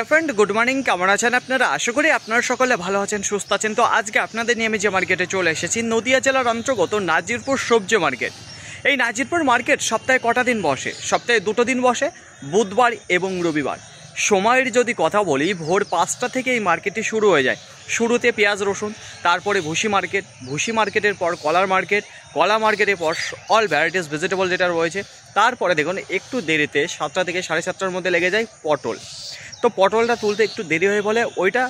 Hello friend, good morning. কেমন আছেন আপনারা? আশা করি আপনারা সকলে ভালো আছেন, সুস্থ আছেন। তো আজকে আপনাদের নিয়ে আমি যে মার্কেটে চলে এসেছি, নদিয়া জেলার অন্তর্গত নাজিরপুর সবজি মার্কেট। এই নাজিরপুর মার্কেট সপ্তাহে কটা দিন বসে? সপ্তাহে 2 দিন বসে, বুধবার এবং রবিবার। সময়ের যদি কথা বলি, ভোর 5টা থেকে এই মার্কেটটি শুরু হয়ে যায়। শুরুতে পেঁয়াজ রসুন, তারপরে ভুসি মার্কেট, ভুসি মার্কেটের পর কলার মার্কেট, কলা মার্কেটের পর অল ভ্যারাইটিস ভেজিটেবল যেটা রয়েছে। তারপরে দেখুন একটু দেরিতে 7টা থেকে 7:30টার মধ্যে লেগে যায় পটল। তো পটলটা তুলতে একটু দেরি হয়ে বলে ওইটা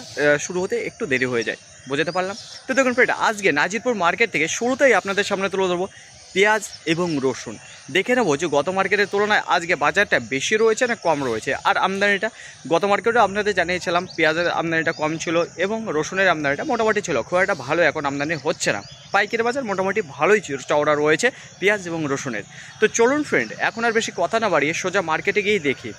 শুরু হতে একটু দেরি হয়ে যায়, বুঝতে পারলাম। তো দেখুন ফ্রেন্ড, আজকে নাজিরপুর মার্কেট থেকে শুরুতেই আপনাদের সামনে তুলে ধরবো পেঁয়াজ এবং রসুন। দেখে নেবো যে গত মার্কেটের তুলনায় আজকে বাজারটা বেশি রয়েছে না কম রয়েছে। আর আমদানিটা গত মার্কেটে আপনাদের জানিয়েছিলাম পেঁয়াজের আমদানিটা কম ছিল এবং রসুনের আমদানিটা মোটামুটি ছিল, খুব একটা ভালো এখন আমদানি হচ্ছে না। পাইকারি বাজার মোটামুটি ভালোই চওড়া রয়েছে পেঁয়াজ এবং রসুনের। তো চলুন ফ্রেন্ড, এখন আর বেশি কথা না বাড়িয়ে সোজা মার্কেটে গিয়েই দেখি।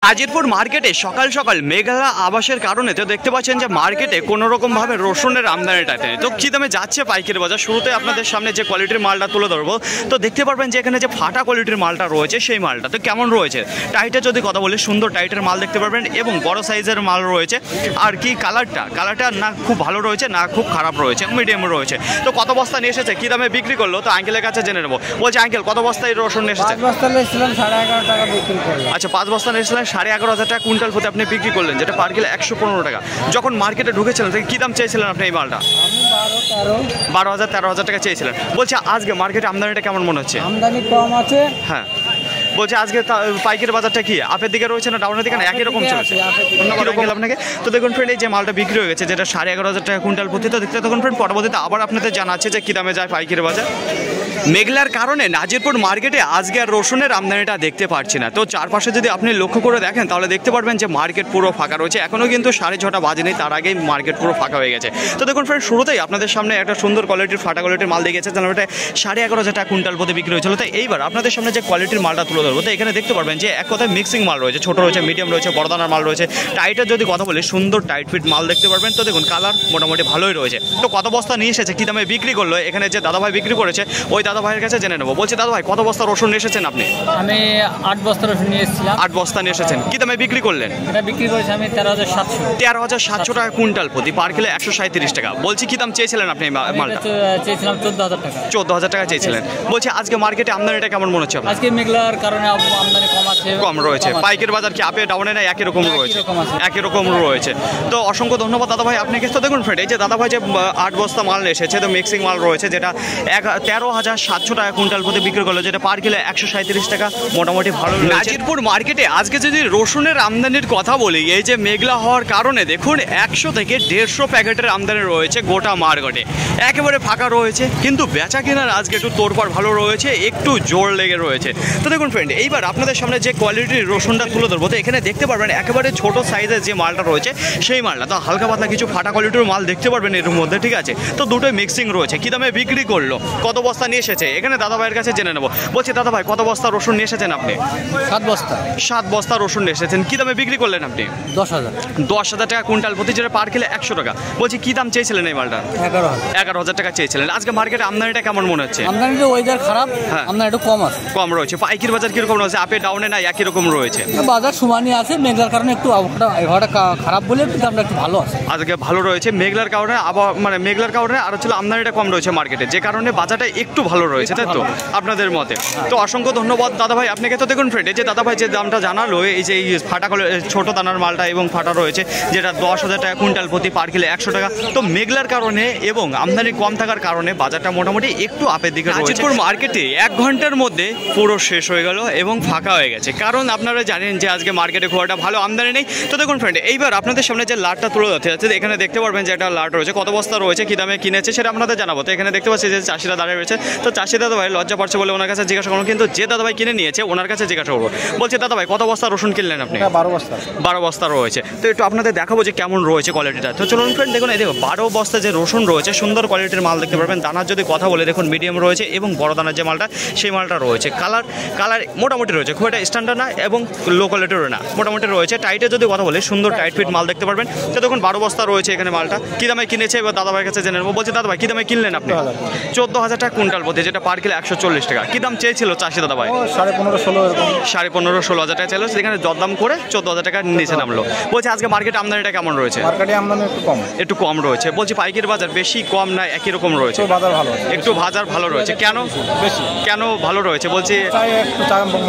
নাজিরপুর মার্কেটে সকাল সকাল মেঘলা আবাসের কারণে তো দেখতে পাচ্ছেন যে মার্কেটে কোনো রকমভাবে রসুনের আমদানিটাতে তো কী দামে যাচ্ছে পাইকারি বাজার। শুরুতে আপনাদের সামনে যে কোয়ালিটির মালটা তুলে ধরবো, তো দেখতে পারবেন যে এখানে যে ফাটা কোয়ালিটির মালটা রয়েছে সেই মালটা তো কেমন রয়েছে। টাইটের যদি কথা বলি, সুন্দর টাইটের মাল দেখতে পারবেন এবং বড় সাইজের মাল রয়েছে। আর কি কালারটা না খুব ভালো রয়েছে না খুব খারাপ রয়েছে, মিডিয়াম রয়েছে। তো কত বস্তা নিয়ে এসেছে, কী দামে বিক্রি করলো, তো আঙ্কেলের কাছে জেনে নেবো। বলছে আঙ্কেল কত বস্তায় রসুন নিয়ে এসেছে? 5 বস্তা নিয়েছিলাম, 11.5 টাকা বিক্রি করলাম। আচ্ছা, 5 বস্তা নিয়েছিলেন, 11,500 টাকা কুইন্টাল প্রতি আপনি বিক্রি করলেন, যেটা পার কিলো 115 টাকা। যখন মার্কেটে ঢুকেছিলেন কী দাম চেয়েছিলেন আপনি এই মালটা? আমি 12,000-13,000 টাকা চেয়েছিলেন। বলছে আজকে মার্কেটে আমদানিটা কেমন মনে হচ্ছে? আমদানি কম আছে। হ্যাঁ, বলছে আজকে পাইকারি বাজারটা কি আপের দিকে রয়েছে না ডাউনের দিকে না একই রকম চলছে? কীরকম আপনাকে তো দেখুন ফ্রেন্ড, এই যে মালটা বিক্রি হয়ে গেছে যেটা 11,500 টাকা কুইন্টাল প্রতি। তো দেখতে দেখুন ফ্রেন্ড, পরবর্তীতে আবার আপনাদের জানাচ্ছে যে কী দামে যায় পাইকারি বাজার। মেঘলার কারণে নাজিরপুর মার্কেটে আজকে আর রসুনের আমদানিটা দেখতে পাচ্ছি না। তো চারপাশে যদি আপনি লক্ষ্য করে দেখেন তাহলে দেখতে পারবেন যে মার্কেট পুরো ফাঁকা রয়েছে। এখনও কিন্তু 6:30 বাজেনি, তার আগেই মার্কেট পুরো ফাঁকা হয়ে গেছে। তো দেখুন ফ্রেন্ড, শুরুতেই আপনাদের সামনে একটা সুন্দর কোয়ালিটির ফাটা কোয়ালিটির মাল দেখেছে, তাহলে ওটা 11,500 টাকা কুইন্টাল প্রতি বিক্রি হয়েছিল। তো এইবার আপনাদের সামনে যে কোয়ালিটির মালটা তুলে ধরবো, তো এখানে দেখতে পারবেন যে এক কথায় মিক্সিং মাল রয়েছে, ছোটো রয়েছে, মিডিয়াম রয়েছে, বড় দানার মাল রয়েছে। টাইটের যদি কথা বলি, সুন্দর টাইট ফিট মাল দেখতে পারবেন। তো দেখুন কালার মোটামুটি ভালোই রয়েছে। তো কত বস্তা নিয়ে এসেছে, কী দামে বিক্রি করলো, এখানে যে দাদাভাই বিক্রি করেছে ওই দাদাভাইয়ের কাছে জেনে নেবো। বলছি দাদাভাই কত বস্তা রসুন নিয়ে এসেছেন আপনি? আমি 8 বস্তা রসুন নিয়ে এসেছিলাম। 8 বস্তা নিয়ে এসেছেন, কী দামে বিক্রি করলেন? এটা বিক্রি করেছি আমি 13,700 টাকা কুইন্টাল প্রতি, পার কিলো 137 টাকা। বলছি কী দাম চেয়েছিলেন আপনি মালটা? চেয়েছিলাম 14,000 টাকা। 14,000 টাকা চেয়েছিলেন। বলছি আজকে মার্কেটে আমদানিটা কেমন মনে হচ্ছে? আজকে মেঘলার কারণে আমদানি কম আছে, কম রয়েছে। পাইকারি বাজার কি আপে ডাউনে না একই রকম রয়েছে? একই রকম রয়েছে। তো অসংখ্য ধন্যবাদ দাদাভাই আপনাকে। তো দেখুন ফ্রেন্ড, এই যে দাদাভাই যে 8 বস্তা মাল এসেছে, তো মিক্সিং মাল রয়েছে যেটা 13,700 টাকা কুইন্টাল প্রতি বিক্রি করলো, যেটা পার কিলো 137 টাকা, মোটামুটি ভালো। নাজিরপুর মার্কেটে আজকে যদি রসুনের আমদানির কথা বলি, এই যে মেঘলা হওয়ার কারণে দেখুন 100 থেকে 150 প্যাকেটের আমদানি রয়েছে গোটা মার্কেটে। একেবারে ফাঁকা রয়েছে, কিন্তু বেচা কেনার আজকে একটু তোড়পাড় ভালো রয়েছে, একটু জোর লেগে রয়েছে। তো দেখুন ফ্রেন্ড, এইবার আপনাদের সামনে যে কোয়ালিটির রসুনটা তুলে ধরবো, তো এখানে দেখতে পারবেন একেবারে ছোট সাইজের যে মালটা রয়েছে সেই মালটা। তো হালকা পাতলা কিছু ফাটা কোয়ালিটির মাল দেখতে পারবেন এর মধ্যে, ঠিক আছে। তো দুটোই মিক্সিং রয়েছে। কী দামে বিক্রি করলো, কত বস্তা নিয়ে এসেছে, এখানে দাদাভাইয়ের কাছে জেনে নেবো। বলছি দাদাভাই কত বস্তা রসুন নিয়ে এসেছেন আপনি? 7 বস্তা। 7 বস্তা রসুন নিয়ে এসেছেন। কী দামে বিক্রি করলেন আপনি? 10,000 টাকা কুইন্টাল প্রতি, যেটা পার কিলো 100 টাকা। বলছি কী দাম চেয়েছিলেন এই মালটা? 11,000 টাকা চেয়েছিলেন। আজকে মার্কেটে আমদানিটা কেমন মনে হচ্ছে? আমদানিটা ওয়েদার খারাপ, হ্যাঁ, আমদানি একটু কম আছে, কম রয়েছে। পাইকারি বাজার কিরকম রয়েছে, আপে ডাউনে না একই রকম রয়েছে? বাজার সমানই আছে, মেঘলার কারণে একটু আবহাওয়াটা খারাপ বলে একটু দামটা একটু ভালো আছে। আজকে ভালো রয়েছে মেঘলার কারণে, মেঘলার কারণে আর হচ্ছে আমদানিটা কম রয়েছে মার্কেটে, যে কারণে বাজারটা একটু ভালো রয়েছে, তাই তো আপনাদের মতে? তো অসংখ্য ধন্যবাদ দাদাভাই আপনাকে। তো দেখুন ফ্রেন্ড, যে দাদাভাই যে দামটা জানালো, এই যে ফাটা ছোট দানার মালটা এবং ফাটা রয়েছে, যেটা 10,000 টাকা কুইন্টাল প্রতি, পার কিলো 100 টাকা। তো মেঘলার কারণে এবং আমদানি কম থাকার কারণে বাজারটা মোটামুটি একটু আপের দিকে রয়েছে। নাজিরপুর মার্কেটে 1 ঘন্টার মধ্যে পুরো শেষ হয়ে গেল এবং ফাঁকা হয়ে গেছে, কারণ আপনারা জানেন যে আজকে মার্কেটে খুব একটা ভালো আমদানি নেই। তো দেখুন ফ্রেন্ড, এইবার আপনাদের সামনে যে লাটটা তুলে ধরতে যাচ্ছে, এখানে দেখতে পারবেন যে একটা লাট রয়েছে, কত বস্তা রয়েছে, কী দামে কিনেছে সেটা আপনাদের জানাবো। তো এখানে দেখতে পাচ্ছি যে চাষিরা দাঁড়িয়ে রয়েছে। তো চাষি দাদাভাই লজ্জা পাচ্ছে বলে ওনার কাছে জিজ্ঞাসা করুন, কিন্তু যে দাদাভাই কিনে নিয়েছে ওনার কাছে জিজ্ঞাসা করবো। বলছে দাদাভাই কত বস্তা রসুন কিনলেন আপনি? 12 বস্তা রয়েছে। তো একটু আপনাদের দেখাবো যে কেমন রয়েছে কোয়ালিটিটা। তো চলুন ফ্রেন্ড, দেখুন এই দেখো 12 বস্তা যে রসুন রয়েছে, সুন্দর কোয়ালিটির মাল দেখতে পারবেন। দানার যদি কথা বলে দেখুন মিডিয়াম রয়েছে এবং বড় দানার যে মালটা সেই মালটা রয়েছে। কালার মোটামুটি রয়েছে, খুব একটা স্ট্যান্ডার্ড না এবং লো কোয়ালিটিরও না, মোটামুটি রয়েছে। টাইটে যদি কথা বলি সুন্দর টাইট ফিট মাল দেখতে পারবেন। তো দেখুন 12 বস্তা রয়েছে এখানে মালটা। কী দামে কিনেছে এবার দাদাভাইয়ের কাছে জেনে নেবো। বলছি দাদাভাই কী দামে কিনলেন আপনি? 14,000 টাকা কুইন্টাল প্রতি, যেটা পার কিলো 140 টাকা। কী দাম চেয়েছিল চাষি দাদাভাই? 15,000-16,000 টাকা চাইলো, সেখানে দরদাম করে 14,000 টাকা নিচে নামলো। বলছি আজকে মার্কেটে আমদানিটা কেমন রয়েছে? মার্কেটে আমদানি একটু কম রয়েছে। বলছি পাইকারি বাজার বেশি কম না একই রকম রয়েছে? বাজার ভালো, একটু বাজার ভালো রয়েছে। কেন বেশি, কেন ভালো রয়েছে? বলছি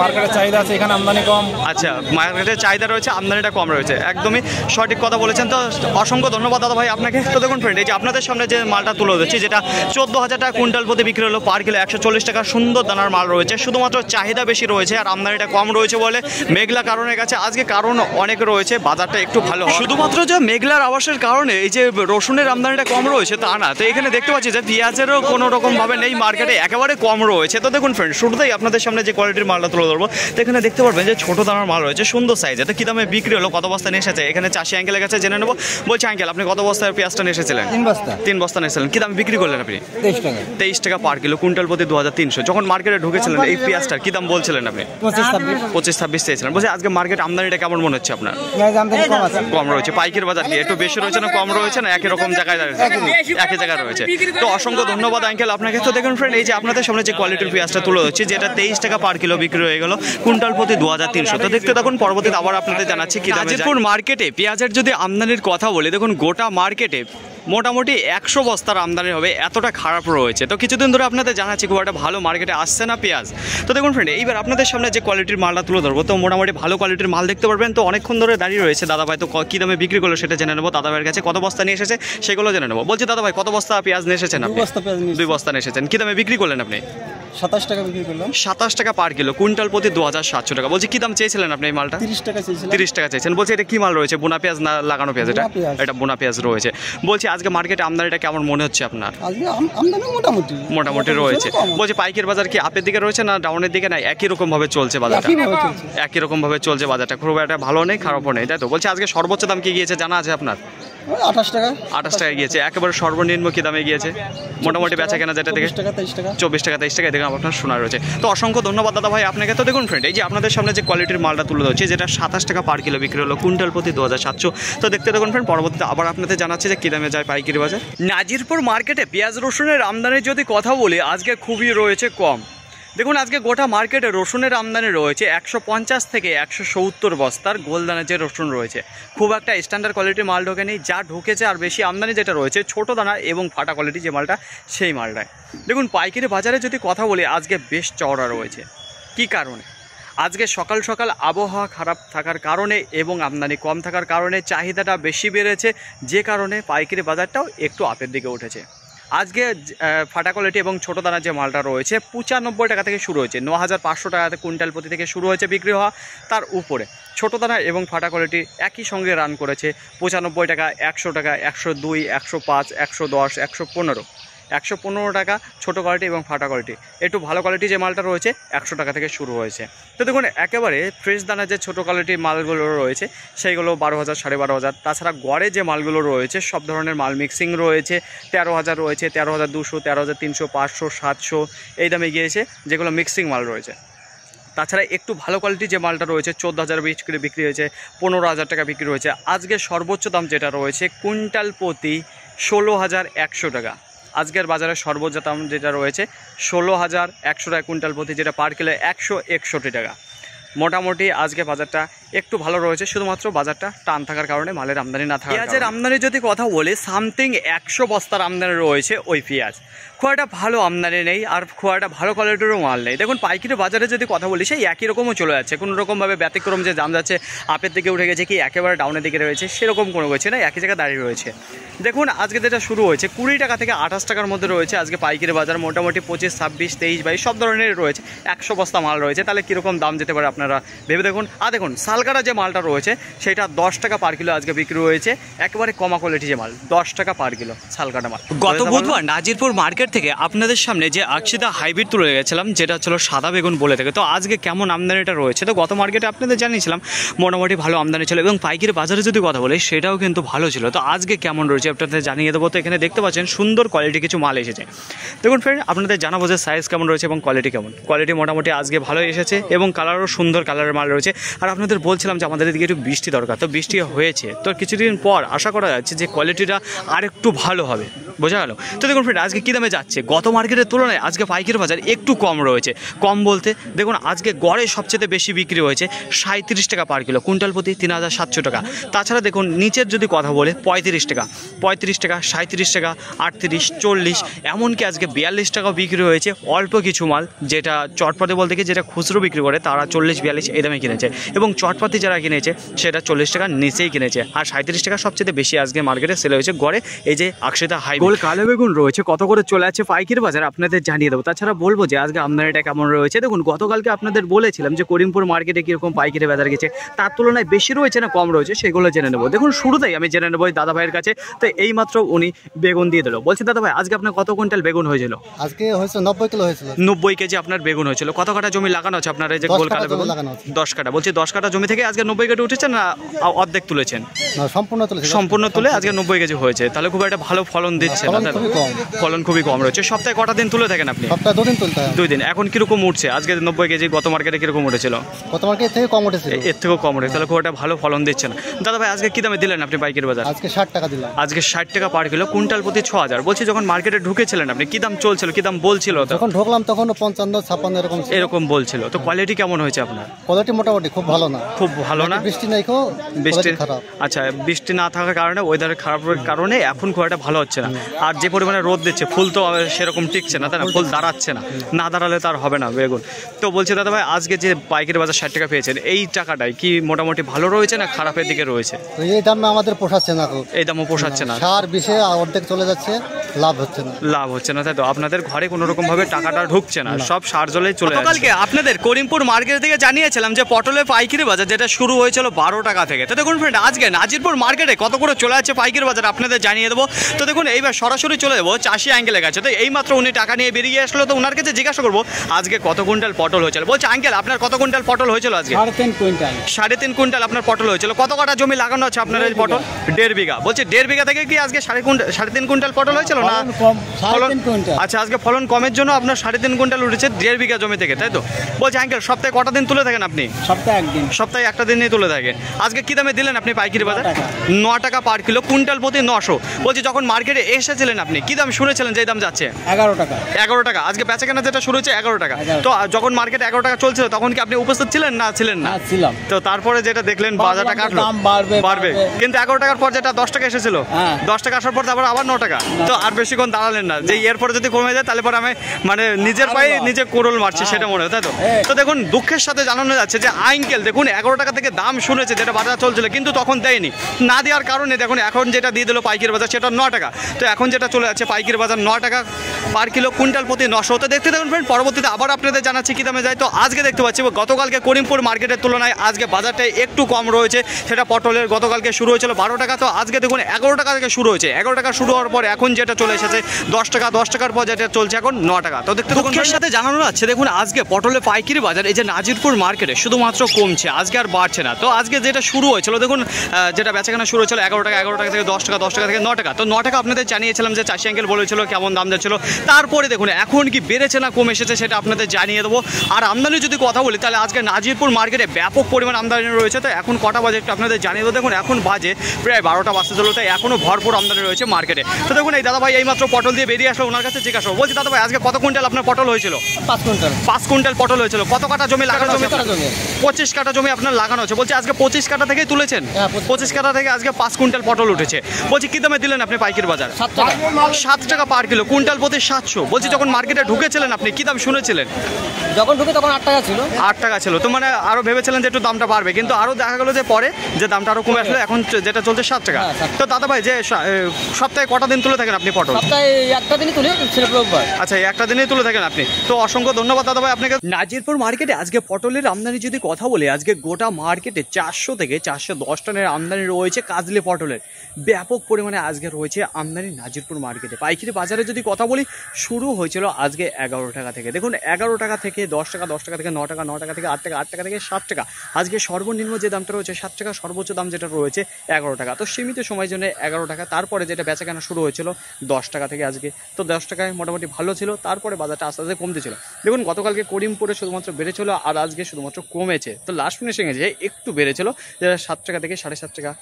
মার্কেটের চাহিদা আছে, এখানে আমদানি কম। আচ্ছা, মার্কেটের চাহিদা রয়েছে, আমদানিটা কম রয়েছে, একদমই সঠিক কথা বলেছেন। তো অসংখ্য ধন্যবাদ দাদা ভাই আপনাকে। তো দেখুন ফ্রেন্ড, এই যে আপনাদের সামনে যে মালটা তুলে ধরছি, যেটা 14,000 টাকা কুইন্টাল প্রতি বিক্রি হলো, পার কিলো 140 টাকা, সুন্দর দানার মাল রয়েছে। শুধুমাত্র চাহিদা বেশি রয়েছে আর আমদানিটা কম রয়েছে বলে মেঘলা কারণের কাছে আজকে কারণ অনেক রয়েছে, বাজারটা একটু ভালো হয়। শুধুমাত্র যে মেঘলার আবাসের কারণে এই যে রসুনের আমদানিটা কম রয়েছে তা না, তো এখানে দেখতে পাচ্ছি যে পেঁয়াজেরও কোনো রকম ভাবে নেই, মার্কেটে একেবারে কম রয়েছে। তো দেখুন ফ্রেন্ড, শুরুতেই আপনাদের সামনে যে কোয়ালিটির মালটা তুলে ধরবো, তো এখানে দেখতে পারবেন যে ছোটো দানার মাল রয়েছে, সুন্দর সাইজে। তো কী দামে বিক্রি হলো, কত বস্তা নিয়ে এসেছে, এখানে চাষি আঙ্কেলের কাছে জেনে নেবো। বলছি আঙ্কেল, আপনি কত বস্তার পেঁয়াজটা নিয়ে এসেছিলেন? 3 বস্তা নিয়ে এসেছিলেন। কী দামে বিক্রি করলেন আপনি? 23 টাকা পার কিলো, কুইন্টাল প্রতি 2,300। যখন মার্কেটে ঢুকেছিলেন এই পেঁয়াজটার কী দাম বলছিলেন আপনি? 25-26 চেয়েছিলেন। বলছি আজকে মার্কেট আমদানিটা কেমন মনে হচ্ছে আপনার? কম রয়েছে। পাইকারি বাজার কি একটু বেশি রয়েছে না কম রয়েছে না একই রকম জায়গায় একই জায়গায় রয়েছে? তো অসংখ্য ধন্যবাদ আঙ্কেল আপনাকে। তো দেখুন ফ্রেন্ড, এই যে আপনাদের সামনে যে কোয়ালিটির পেঁয়াজটা তুলে হচ্ছে, যেটা 23 টাকা পার কিলো বিক্রি হয়ে গেল, কুইন্টাল প্রতি 2,300। তো দেখতে থাকুন, পরবর্তীতে আবার আপনাদের জানাচ্ছি কি দামে। নাজিরপুর মার্কেটে পেঁয়াজের যদি আমদানির কথা বলি, দেখুন গোটা মার্কেটে মোটামুটি 100 বস্তার আমদানি হবে, এতটা খারাপ রয়েছে। তো কিছুদিন ধরে আপনাদের জানাচ্ছি খুব একটা ভালো মার্কেটে আসছে না পেঁয়াজ। তো দেখুন ফ্রেন্ড, এইবার আপনাদের সামনে যে কোয়ালিটির মালটা তুলে ধরবো, তো মোটামুটি ভালো কোয়ালিটির মাল দেখতে পারবেন। তো অনেকক্ষণ ধরে দাঁড়িয়ে রয়েছে দাদাভাই, তো কী দামে বিক্রি করলো সেটা জেনে নেবো। দাদাভাইয়ের কাছে কত বস্তা নিয়ে এসেছে সেগুলো জেনে নেবো। বলছি দাদাভাই, কত বস্তা পেঁয়াজ নিয়ে এসেছেন আপনি? 2 বস্তা নিয়ে এসেছেন। কী দামে বিক্রি করলেন আপনি? 27 টাকা বিক্রি করলাম। 27 টাকা পার কিলো, কুইন্টাল প্রতি 2,700 টাকা। বলছি কী দাম চেয়েছিলেন আপনি এই মালটা? 30 টাকা চেয়েছিলাম। 30 টাকা চেয়েছেন। বলছি এটা কী মাল রয়েছে, বোনা পেঁয়াজ না লাগানো পেঁয়াজ? এটা বোনা পেঁয়াজ রয়েছে। বলছি আজকে মার্কেটে আমদানিটা কেমন মনে হচ্ছে আপনার? আজকে আমদানি মোটামুটি রয়েছে। বলছি পাইকারি বাজার কি আপের দিকে রয়েছে না ডাউনের দিকে? না একই রকম ভাবে চলছে বাজারটা? একই রকম ভাবে চলছে বাজারটা, খুব একটা ভালো নেই খারাপও নেই, তাই তো? বলছি আজকে সর্বোচ্চ দাম কি গিয়েছে জানা আছে আপনার? 28 টাকা। 28 টাকা গিয়েছে। একেবারে সর্বনিম্ন কি দামে গিয়েছে মোটামুটি বেচা কেনা যেটা থেকে? 24 টাকা 23 টাকা দেখুন আপনার শোনা রয়েছে। তো অসংখ্য ধন্যবাদ দাদা ভাই আপনাকে। তো দেখুন ফ্রেন্ড, এই যে আপনাদের সামনে যে কোয়ালিটির মালটা তুলে ধরছে, যেটা 27 টাকা পার কিলো বিক্রি হলো, কুইন্টাল প্রতি 2,700। তো দেখতে দেখুন ফ্রেন্ড, পরবর্তীতে আবার আপনাদের জানাচ্ছে যে কী দামে যায় পাইকারি বাজার। নাজিরপুর মার্কেটে পেঁয়াজ রসুনের আমদানির যদি কথা বলি, আজকে খুবই রয়েছে কম। দেখুন আজকে গোটা মার্কেটে রসুনের আমদানি রয়েছে 150 থেকে 170 বস্তার গোলদানা যে রসুন রয়েছে, খুব একটা স্ট্যান্ডার্ড কোয়ালিটির মাল ঢোকেনি। যা ঢুকেছে আর বেশি আমদানি যেটা রয়েছে ছোটো দানা এবং ফাটা কোয়ালিটি যে মালটা, সেই মালটায়। দেখুন পাইকারি বাজারে যদি কথা বলি, আজকে বেশ চওড়া রয়েছে। কি কারণে? আজকে সকাল সকাল আবহাওয়া খারাপ থাকার কারণে এবং আমদানি কম থাকার কারণে চাহিদাটা বেশি বেড়েছে, যে কারণে পাইকারি বাজারটাও একটু আপের দিকে উঠেছে। আজকে ফাটা কোয়ালিটি এবং ছোটো দানার যে মালটা রয়েছে 95 টাকা থেকে শুরু হয়েছে, 9,500 টাকা কুইন্টাল প্রতি থেকে শুরু হয়েছে বিক্রি হওয়া। তার উপরে ছোটো দানা এবং ফাটা কোয়ালিটি একই সঙ্গে রান করেছে 95 টাকা, 100 টাকা, 102, 105, 110, 115। 115 টাকা ছোটো কোয়ালিটি এবং ফাটা কোয়ালিটি। একটু ভালো কোয়ালিটি যে মালটা রয়েছে 100 টাকা থেকে শুরু হয়েছে। তো দেখুন একেবারে ফ্রেশ দানা যে ছোটো কোয়ালিটির মালগুলো রয়েছে সেইগুলো 12,000, 12,500। তাছাড়া গড়ে যে মালগুলো রয়েছে সব ধরনের মাল মিক্সিং রয়েছে, 13,000 রয়েছে, 13,200, 13,300, 500, 700 এই দামে গিয়েছে যেগুলো মিক্সিং মাল রয়েছে। তাছাড়া একটু ভালো কোয়ালিটি যে মালটা রয়েছে 14,000 বিক্রি হয়েছে, 15,000 টাকা বিক্রি হয়েছে। আজকে সর্বোচ্চ দাম যেটা রয়েছে কুইন্টাল প্রতি 16,100 টাকা। আজকের বাজারে সর্বোচ্চ দাম যেটা রয়েছে 16,100 টাকা কুইন্টাল প্রতি, যেটা পার কিলো 161 টাকা। মোটামুটি আজকে বাজারটা একটু ভালো রয়েছে, শুধুমাত্র বাজারটা টান থাকার কারণে মালের আমদানি না থাকার। পেঁয়াজের আমদানি যদি কথা বলি, সামথিং 100 বস্তার আমদানি রয়েছে ওই পেঁয়াজ। খুব একটা ভালো আমদানি নেই আর খুব একটা ভালো কোয়ালিটিরও মাল নেই। দেখুন পাইকারি বাজারে যদি কথা বলি, সেই একই রকমও চলে যাচ্ছে, কোনো রকমভাবে ব্যতিক্রম যে দাম যাচ্ছে আপের দিকে উঠে গেছে কি একেবারে ডাউনের দিকে রয়েছে সেরকম কোনো কিছু না, একই জায়গায় দাঁড়িয়ে রয়েছে। দেখুন আজকে যেটা শুরু হয়েছে 20 টাকা থেকে 28 টাকার মধ্যে রয়েছে আজকে পাইকারি বাজার। মোটামুটি 25, 26, 23, 22 সব ধরনের রয়েছে। 100 বস্তা মাল রয়েছে, তাহলে কীরকম দাম যেতে পারে আপনারা ভেবে দেখুন। আর দেখুন সাল ছালকাটা যে মালটা রয়েছে সেটা 10 টাকা পার কিলো আজকে বিক্রি হয়েছে, একেবারে কমা কোয়ালিটি যে মাল 10 টাকা পার কিলো ছালকাটা মাল। গত বুধবার নাজিরপুর মার্কেট থেকে আপনাদের সামনে যে আকশিতা হাইব্রিড তুলে গেছিলাম, যেটা ছিল সাদা বেগুন বলে থাকে। তো আজকে কেমন আমদানিটা রয়েছে, তো গত মার্কেটে আপনাদের জানিয়েছিলাম মোটামুটি ভালো আমদানি ছিল এবং পাইকারি বাজারে যদি কথা বলি সেটাও কিন্তু ভালো ছিল। তো আজকে কেমন রয়েছে আপনাদের জানিয়ে দেবো। তো এখানে দেখতে পাচ্ছেন সুন্দর কোয়ালিটি কিছু মাল এসেছে। দেখুন ফ্রেন্ড, আপনাদের জানাবো যে সাইজ কেমন রয়েছে এবং কোয়ালিটি কেমন। কোয়ালিটি মোটামুটি আজকে ভালো এসেছে এবং কালারও সুন্দর কালারের মাল রয়েছে। আর আপনাদের বলছিলাম যে আমাদের এদিকে একটু বৃষ্টি দরকার, তো বৃষ্টি হয়েছে। তো কিছুদিন পর আশা করা যাচ্ছে যে কোয়ালিটিটা আর একটু ভালো হবে, বোঝা গেল। তো দেখুন ফ্রেন্ড, আজকে কী দামে যাচ্ছে গত মার্কেটের তুলনায় আজকে পাইকারি বাজার একটু কম রয়েছে। কম বলতে দেখুন আজকে গড়ে সবচেয়ে বেশি বিক্রি হয়েছে 37 টাকা পার কিলো, কুইন্টাল প্রতি 3700 টাকা। তাছাড়া দেখুন নিচের যদি কথা বলে 35 টাকা, 37 টাকা, 38, 40, এমনকি আজকে 42 টাকাও বিক্রি হয়েছে। অল্প কিছু মাল যেটা চটপাতি বলতে কি যেটা খুচরো বিক্রি করে তারা 40-42 এই দামে কিনেছে এবং চটপাতি যারা কিনেছে সেটা 40 টাকার নিচেই কিনেছে। আর 37 টাকা সবচেয়ে বেশি আজকে মার্কেটে সেল হয়েছে গড়ে। এই যে আকশিতা হাইব্রিড কালো বেগুন রয়েছে কত করে চলে আছে পাইকারি বাজার আপনাদের জানিয়ে দেবো। তাছাড়া বলবো যে আজকে আমদানিটা কেমন রয়েছে। দেখুন গতকালকে আপনাদের বলেছিলাম যে করিমপুর মার্কেটে কীরকম পাইকারি বাজার গেছে, তার তুলনায় বেশি রয়েছে না কম রয়েছে সেগুলো জেনে নেবো। দেখুন শুরুতেই আমি জেনে নেবো দাদা ভাইয়ের কাছে। তো এইমাত্র উনি বেগুন দিয়ে দিল। বলছি দাদা ভাই আজকে আপনার কত কুইন্টাল বেগুন হয়েছিল? আজকে হয়েছে 90 কিলো হয়েছিল। 90 কেজি আপনার বেগুন হয়েছিল। কত কাটা জমি লাগানো আছে আপনার এই যে গোল কাটা বেগুন? 10 কাটা। বলছি 10 কাটা জমি থেকে আজকে 90 কেজি উঠেছেন না অর্ধেক তুলেছেন? না, সম্পূর্ণ তুলে আজকে 90 কেজি হয়েছে। তাহলে খুব একটা ভালো ফলন দিচ্ছে না? ফলন খুবই কম রয়েছে। সপ্তাহে কটা দিন তুলে থাকেন আপনি? সপ্তাহে 2 দিন তুলতে হয়। 2 দিন। এখন কিরকম উঠছে আজকে 90 কেজি? গত মার্কেটে কিরকম উঠেছিল? গত মার্কেট থেকে কম উঠেছে। এর থেকেও কম উঠেছে। তাহলে খুব একটা ভালো ফলন দিচ্ছে না। দাদা ভাই আজকে কি দামে দিলেন আপনি পাইকারি বাজার? আজকে 60 টাকা দিলাম। আজকে 60 টাকা পার কিলো, কুইন্টাল প্রতি 6000। বলছি যখন মার্কেটে ঢুকেছিলেন আপনি কি দাম চলছিল, কি দাম বলছিল? যখন ঢুকলাম তখন 55, 56 এরকম বলছিল। তো কোয়ালিটি কেমন হয়েছে আপনার? কোয়ালিটি মোটামুটি খুব ভালো না। খুব ভালো না? বৃষ্টি নাই, বৃষ্টি খারাপ। আচ্ছা, বৃষ্টি না থাকার কারণে ওয়েদার খারাপের কারণে এখন খুব একটা ভালো হচ্ছে না। আর যে পরিমাণে রোদ দিচ্ছে ফুল তো সেরকম টিকছে না, তাই না? ফুল দাঁড়াচ্ছে না, না দাঁড়ালে তার হবে না বেগুন। তো বলছি দাদা ভাই আজকে যে পাইকারি বাজার 60 টাকা পেয়েছেন, এই টাকাটাই কি মোটামুটি ভালো রয়েছে না খারাপের দিকে রয়েছে? এই দামে আমাদের পোষাচ্ছে না। এই দামও পোষাচ্ছে না। সার বিষে অর্ধেক চলে যাচ্ছে, লাভ হচ্ছে না। তাই তো আপনাদের ঘরে কোনো রকম ভাবে টাকাটা ঢুকছে না, সব সার জলে চলে যাচ্ছে। কালকে আপনাদের করিমপুর মার্কেট থেকে জানিয়েছিলাম যে পটলের পাইকারি বাজার যেটা শুরু হয়েছিল 12 টাকা থেকে। তো দেখুন ফ্রেন্ড আজকে নাজিরপুর মার্কেটে কত করে চলে যাচ্ছে পাইকারি বাজার আপনাদের জানিয়ে দেবো। তো দেখুন এইবার সরাসরি চলে যাবো চাষি আঙ্কেলের কাছে। তো এইমাত্র উনি টাকা নিয়ে বেরিয়ে আসলো, তো ওনার কাছে জিজ্ঞাসা করবো আজকে কত কুইন্টাল পটল হয়েছিল। বলছে আঙ্কেল আপনার কত কুইন্টাল পটল হয়েছিল আজকে? 3.5 কুইন্টাল। 3.5 কুইন্টাল আপনার পটল হয়েছিল। কত কাটা জমি লাগানো আছে আপনার এই পটল? 1.5 বিঘা। বলছে 1.5 বিঘা থেকে কি আজকে 3.5 কুইন্টাল পটল হয়েছিল না? আচ্ছা, আজকে ফলন কমের জন্য আপনার 3.5 কুইন্টাল উঠেছে 1.5 বিঘা জমি থেকে, তাই তো? বলছে আঙ্কেল সপ্তাহে কটা দিন তুলে থাকেন আপনি? সপ্তাহে একদিন। সপ্তাহে একটা দিনই তুলে থাকেন। আজকে কি দামে দিলেন আপনি পাইকারি বাজার? 9 টাকা পার কিলো, কুইন্টাল প্রতি 900। বলছি যখন মার্কেটে এসেছিলেন আপনি কি দাম শুনেছিলেন যে দাম যাচ্ছে? 11 টাকা। 11 টাকা। আজকে বেচা কেনা যেটা শুরু হয়েছে 11 টাকা। তো যখন মার্কেটে 11 টাকা চলছিল তখন কি আপনি উপস্থিত ছিলেন না ছিলেন না? ছিলাম। তো তারপরে যেটা দেখলেন বাজারটা কাটলো, দাম বাড়বে। কিন্তু 11 টাকার পর যেটা 10 টাকা এসেছিল, 10 টাকা আসার পর আবার 9 টাকা। তো আর বেশিক্ষণ দাঁড়ালেন না যে এরপরে যদি কমে যায় তাহলে পরে আমি মানে নিজের পায়ে নিজে কোড়ল মারছি সেটা মনে হয়, তাই তো? তো দেখুন দুঃখের সাথে জানানো যাচ্ছে যে আঙ্কেল দেখুন 11 টাকা থেকে দাম শুনেছে যেটা বাজার চলছিল, কিন্তু তখন দেয়নি। না দেওয়ার কারণে দেখুন এখন যেটা দিয়ে দিল পাইকারি বাজার সেটা 9 টাকা। তো এখন যেটা চলে যাচ্ছে পাইকারি বাজার 9 টাকা পার কিলো, কুইন্টাল প্রতি 900। তো দেখতে দেখুন ফ্রেন্ড পরবর্তীতে আবার আপনাদের জানাচ্ছি কি দামে যায়। তো আজকে দেখতে পাচ্ছি গতকালকে করিমপুর মার্কেটের তুলনায় আজকে বাজারটা একটু কম রয়েছে। সেটা পটলের গতকালকে শুরু হয়েছিল 12 টাকা, তো আজকে দেখুন 11 টাকা থেকে শুরু হয়েছে। 11 টাকা শুরু হওয়ার পর এখন যেটা চলে এসেছে 10 টাকা, 10 টাকার পর যেটা চলছে এখন 9 টাকা। তো দেখতে দেখুন সাথে জানানো যাচ্ছে দেখুন আজকে পটলের পাইকারি বাজার এই যে নাজিরপুর মার্কেটে শুধুমাত্র কমছে, আজকে আর বাড়ছে না। তো আজকে যেটা শুরু হয়েছিল দেখুন যেটা বেচাকেনা শুরু হয়েছিল 11 টাকা, 11 টাকা থেকে 10 টাকা, 10 টাকা থেকে 9 টাকা। তো 9 টাকা আপনাদের জানিয়েছিলাম যে চাষি আঙ্কেল বলেছিল কেমন দাম যাচ্ছিল। তারপরে দেখুন এখন কি বেড়েছে না কমে এসেছে সেটা আপনাদের জানিয়ে দেবো। আর আমদানি যদি কথা বলি তাহলে আজকে নাজিরপুর মার্কেটে ব্যাপক পরিমাণ আমদানি রয়েছে। তো এখন কটা বাজে একটু আপনাদের জানিয়ে দেবো। দেখুন এখন বাজে প্রায় 12টা বাজতে চলো, তাই এখনও ভরপুর আমদানি রয়েছে মার্কেটে। তো দেখুন এই দাদা ভাই এইমাত্র পটল দিয়ে বেরিয়ে আসলো, ওনার কাছে জিজ্ঞাসা বলছি দাদা ভাই আজকে কত কুইন্টাল আপনার পটল হয়েছিল? 5 কুইন্টাল। 5 কুইন্টাল পটল হয়েছিল। কত কাটা জমি লাগানো? 25 কাটা জমি আপনার লাগানো আছে। বলছি আজকে 25 কাটা থেকেই তুলেছেন? 25 কাটা থেকে আজকে 5 কুইন্টাল পটল উঠেছে। বলছি কি দামে দিলেন আপনি পাইকারি বাজার? 7 টাকা পার কিলো, কুইন্টাল প্রতি 700। বলছি যখন মার্কেটে ঢুকেছিলেন আপনি কি দাম শুনেছিলেন? যখন ঢুকে তখন 8 টাকা ছিল। 8 টাকা ছিল। তো মানে আরো ভেবেছিলেন যে একটু দামটা বাড়বে, কিন্তু আরো দেখা গেল যে পরে যে দামটা আরো কমে আসলো, এখন যেটা চলছে 7 টাকা। তো দাদা ভাই যে সপ্তাহে কটা দিন তুলে থাকেন আপনি পটল? সপ্তাহে একটা দিনই তুলি, রোববার। আচ্ছা, একটা দিনই তুলে থাকেন আপনি। তো অসংখ্য ধন্যবাদ দাদা ভাই আপনাকে। নাজিরপুর মার্কেটে আজকে পটলের আমদানি যদি কথা বলি আজকে গোটা মার্কেটে 400 থেকে 410 টনের আমদানি রয়েছে কাজলি পটলের। ব্যাপক পরিমাণে আজকে রয়েছে আমদানি নাজিরপুর মার্কেটে। পাইকারি বাজারে যদি কথা বলি, শুরু হয়েছিল আজকে 11 টাকা থেকে। দেখুন 11 টাকা থেকে 10 টাকা, 10 টাকা থেকে 9 টাকা, 9 টাকা থেকে 8 টাকা, 8 টাকা থেকে 7 টাকা। আজকে সর্বনিম্ন যে দামটা রয়েছে 7 টাকা, সর্বোচ্চ দাম যেটা রয়েছে 11 টাকা। তো সীমিত সময়ের জন্য 11 টাকা। তারপরে যেটা বেচাকেনা শুরু হয়েছিল 10 টাকা থেকে আজকে। তো 10 টাকায় মোটামুটি ভালো ছিল, তারপরে বাজারটা আস্তে আস্তে কমতে ছিল। দেখুন গতকালকে করিমপুরে শুধুমাত্র বেড়েছিল, আর আজকে শুধুমাত্র কমেছে। তো লাস্ট ফিনিশিংয়ে যে একটু বেড়েছিল, যেটা 7 টাকা থেকে 7.5 টাকা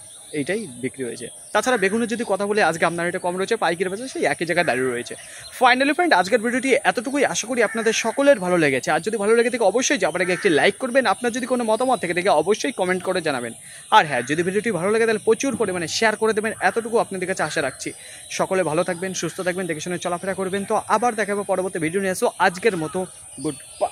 এইটাই বিক্রি হয়েছে। তাছাড়া বেগুনের যদি কথা বলি, আজকে আমদানিটা কম রয়েছে, পাইকারি বাজার সেই একই জায়গায় দাঁড়িয়ে রয়েছে। ফাইনালি ফ্রেন্ড, আজকের ভিডিওটি এতটুকুই। আশা করি আপনাদের সকলের ভালো লেগেছে। আর যদি ভালো লেগে থাকে অবশ্যই যাবার আগে একটি লাইক করবেন। আপনার যদি কোনো মতামত থেকে থাকে অবশ্যই কমেন্ট করে জানাবেন। আর হ্যাঁ, যদি ভিডিওটি ভালো লাগে তাহলে প্রচুর পরিমাণে শেয়ার করে দেবেন। এতটুকু আপনাদের কাছে আশা রাখছি। সকলে ভালো থাকবেন, সুস্থ থাকবেন, দেখে শুনে চলাফেরা করবেন। তো আবার দেখাবো পরবর্তী ভিডিও নিয়ে আসো। আজকের মতো গুড বাই।